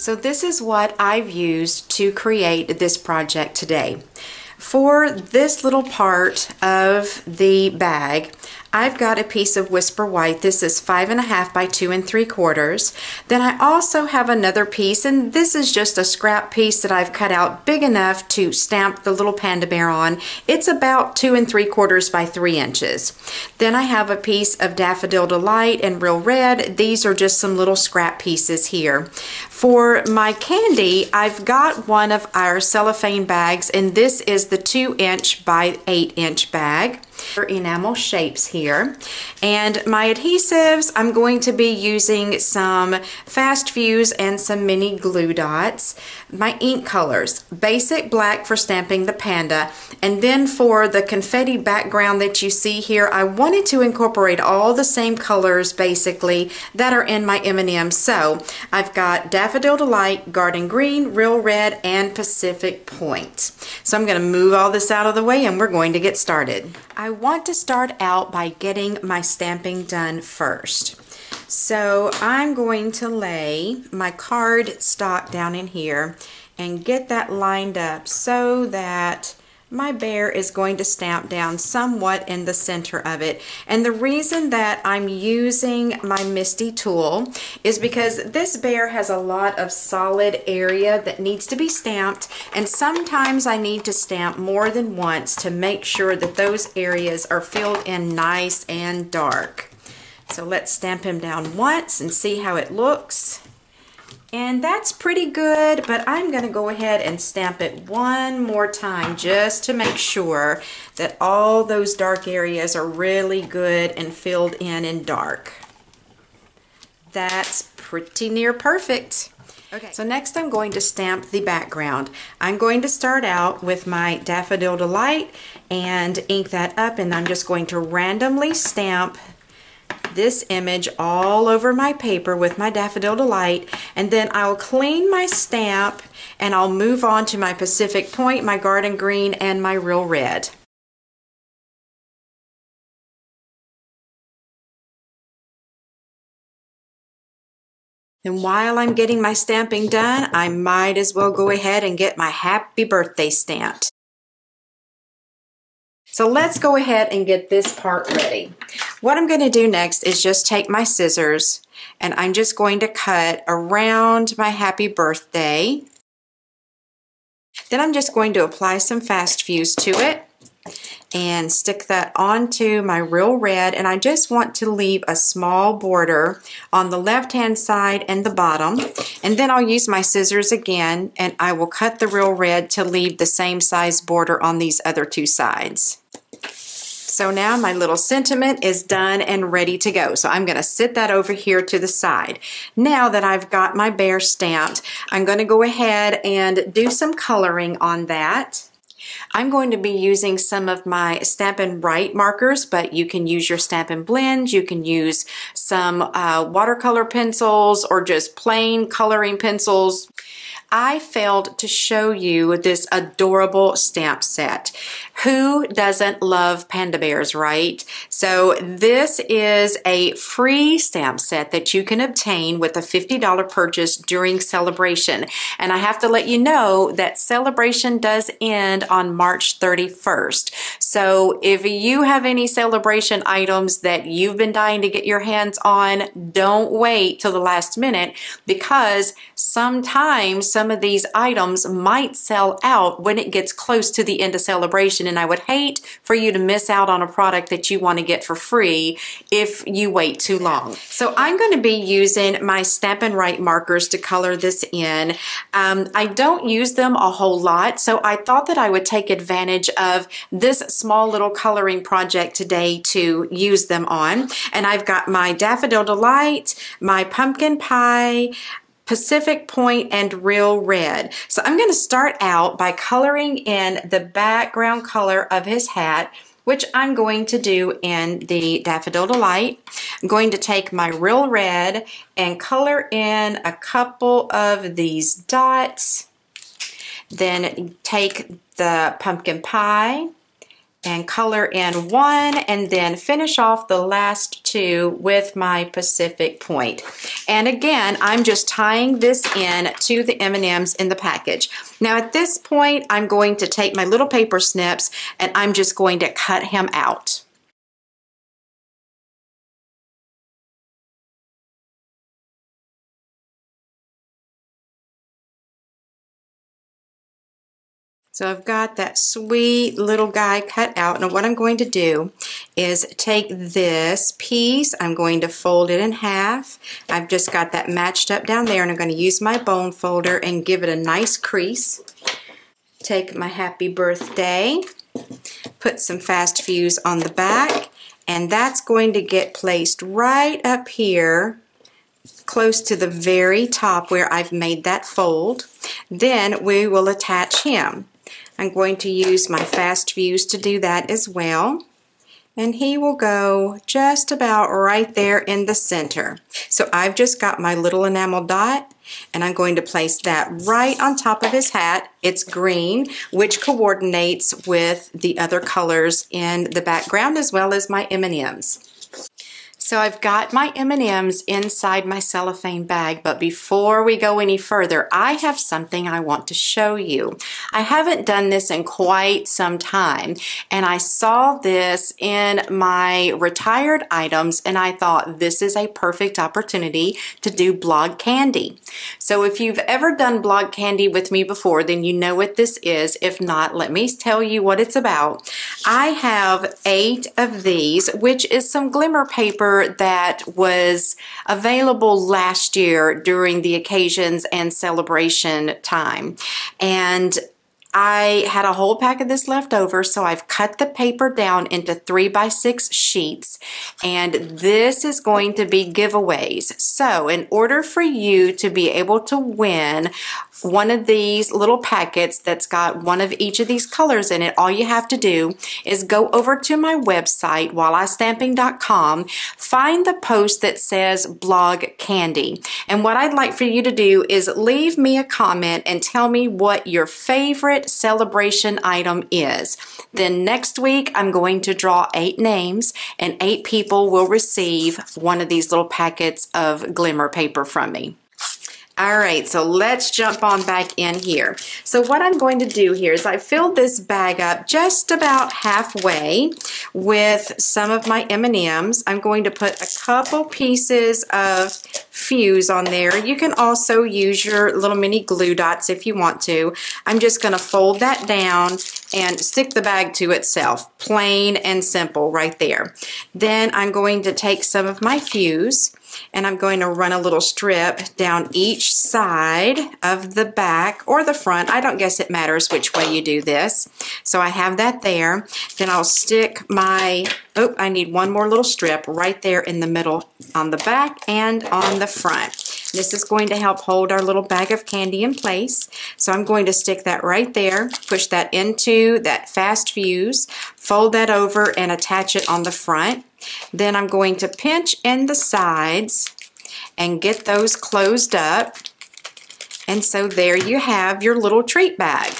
So this is what I've used to create this project today. For this little part of the bag, I've got a piece of Whisper White. This is 5.5 by 2 3/4. Then I also have another piece, and this is just a scrap piece that I've cut out big enough to stamp the little panda bear on. It's about 2 3/4 by 3 inches. Then I have a piece of Daffodil Delight and Real Red. These are just some little scrap pieces here. For my candy, I've got one of our cellophane bags, and this is the 2" by 8" bag. Enamel shapes here. And my adhesives, I'm going to be using some Fast Fuse and some mini glue dots. My ink colors, basic black for stamping the panda, and then for the confetti background that you see here, I wanted to incorporate all the same colors basically that are in my M&Ms. So I've got Daffodil Delight, Garden Green, Real Red, and Pacific Point. So I'm going to move all this out of the way and we're going to get started. I want to start out by getting my stamping done first. So I'm going to lay my card stock down in here and get that lined up so that my bear is going to stamp down somewhat in the center of it. And the reason that I'm using my Misty tool is because this bear has a lot of solid area that needs to be stamped, and sometimes I need to stamp more than once to make sure that those areas are filled in nice and dark. So let's stamp him down once and see how it looks. And that's pretty good, but I'm going to go ahead and stamp it one more time just to make sure that all those dark areas are really good and filled in dark. That's pretty near perfect. Okay, so next I'm going to stamp the background. I'm going to start out with my Daffodil Delight and ink that up, and I'm just going to randomly stamp this image all over my paper with my Daffodil Delight, and then I'll clean my stamp and I'll move on to my Pacific Point, my Garden Green, and my Real Red. And while I'm getting my stamping done, I might as well go ahead and get my Happy Birthday stamped. So let's go ahead and get this part ready. What I'm going to do next is just take my scissors and I'm just going to cut around my Happy Birthday. Then I'm just going to apply some Fast Fuse to it and stick that onto my Real Red, and I just want to leave a small border on the left hand side and the bottom, and then I'll use my scissors again and I will cut the Real Red to leave the same size border on these other two sides. So now my little sentiment is done and ready to go. So I'm going to sit that over here to the side. Now that I've got my bear stamped, I'm going to go ahead and do some coloring on that. I'm going to be using some of my Stampin' Write markers, but you can use your Stampin' Blends, you can use some watercolor pencils or just plain coloring pencils. I failed to show you this adorable stamp set. Who doesn't love panda bears, right? So this is a free stamp set that you can obtain with a $50 purchase during Celebration. And I have to let you know that Celebration does end on March 31st. So if you have any Celebration items that you've been dying to get your hands on, don't wait till the last minute, because sometimes some of these items might sell out when it gets close to the end of Celebration, and I would hate for you to miss out on a product that you want to get for free if you wait too long. So I'm going to be using my Stampin' Write markers to color this in. I don't use them a whole lot, so I thought that I would take advantage of this small little coloring project today to use them on. And I've got my Daffodil Delight, my Pumpkin Pie, Pacific Point, and Real Red. So I'm going to start out by coloring in the background color of his hat, which I'm going to do in the Daffodil Delight. I'm going to take my Real Red and color in a couple of these dots. Then take the Pumpkin Pie and color in one, and then finish off the last two with my Pacific point. And again, I'm just tying this in to the M&Ms in the package. Now at this point, I'm going to take my little paper snips and I'm just going to cut him out. So I've got that sweet little guy cut out. Now what I'm going to do is take this piece, I'm going to fold it in half. I've just got that matched up down there, and I'm going to use my bone folder and give it a nice crease. Take my happy birthday, put some fast fuse on the back, and that's going to get placed right up here close to the very top where I've made that fold. Then we will attach him. I'm going to use my fast fuse to do that as well. And he will go just about right there in the center. So I've just got my little enamel dot, and I'm going to place that right on top of his hat. It's green, which coordinates with the other colors in the background as well as my M&Ms. So I've got my M&Ms inside my cellophane bag, but before we go any further, I have something I want to show you. I haven't done this in quite some time, and I saw this in my retired items, and I thought this is a perfect opportunity to do blog candy. So if you've ever done blog candy with me before, then you know what this is. If not, let me tell you what it's about. I have 8 of these, which is some glimmer paper that was available last year during the occasions and celebration time. And I had a whole pack of this left over, so I've cut the paper down into 3x6 sheets, and this is going to be giveaways. So in order for you to be able to win one of these little packets that's got one of each of these colors in it, all you have to do is go over to my website, wallastamping.com, find the post that says blog candy. And what I'd like for you to do is leave me a comment and tell me what your favorite celebration item is. Then next week, I'm going to draw 8 names, and 8 people will receive one of these little packets of glimmer paper from me. All right, so let's jump on back in here. So what I'm going to do here is I filled this bag up just about halfway with some of my M&Ms. I'm going to put a couple pieces of fuse on there. You can also use your little mini glue dots if you want to. I'm just going to fold that down and stick the bag to itself. Plain and simple right there. Then I'm going to take some of my fuse, and I'm going to run a little strip down each side of the back or the front. I don't guess it matters which way you do this. So I have that there. Then I'll stick my, oh, I need one more little strip right there in the middle on the back and on the front. This is going to help hold our little bag of candy in place. So I'm going to stick that right there, push that into that fast fuse, fold that over and attach it on the front. Then I'm going to pinch in the sides and get those closed up. And so there you have your little treat bag.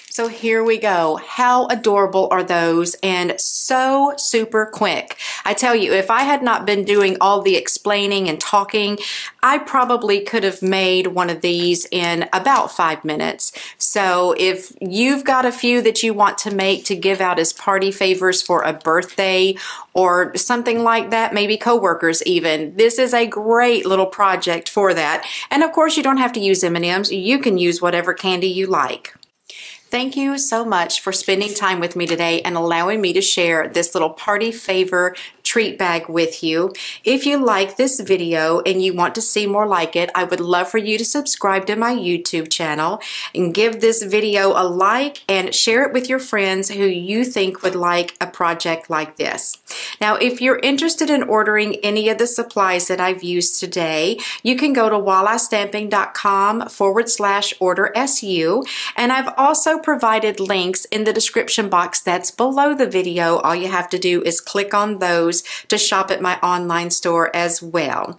So here we go. How adorable are those, and so super quick. I tell you, if I had not been doing all the explaining and talking, I probably could have made one of these in about 5 minutes. So if you've got a few that you want to make to give out as party favors for a birthday or something like that, maybe coworkers even, this is a great little project for that. And of course, you don't have to use M&Ms. You can use whatever candy you like. Thank you so much for spending time with me today and allowing me to share this little party favor treat bag with you. If you like this video and you want to see more like it, I would love for you to subscribe to my YouTube channel and give this video a like and share it with your friends who you think would like a project like this. Now, if you're interested in ordering any of the supplies that I've used today, you can go to wallastamping.com/order-SU, and I've also provided links in the description box that's below the video. All you have to do is click on those to shop at my online store as well.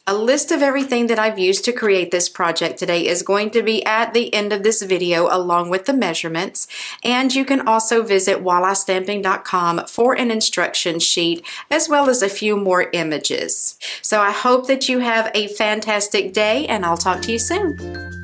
A list of everything that I've used to create this project today is going to be at the end of this video along with the measurements, and you can also visit wallastamping.com for an instruction sheet as well as a few more images. So I hope that you have a fantastic day, and I'll talk to you soon.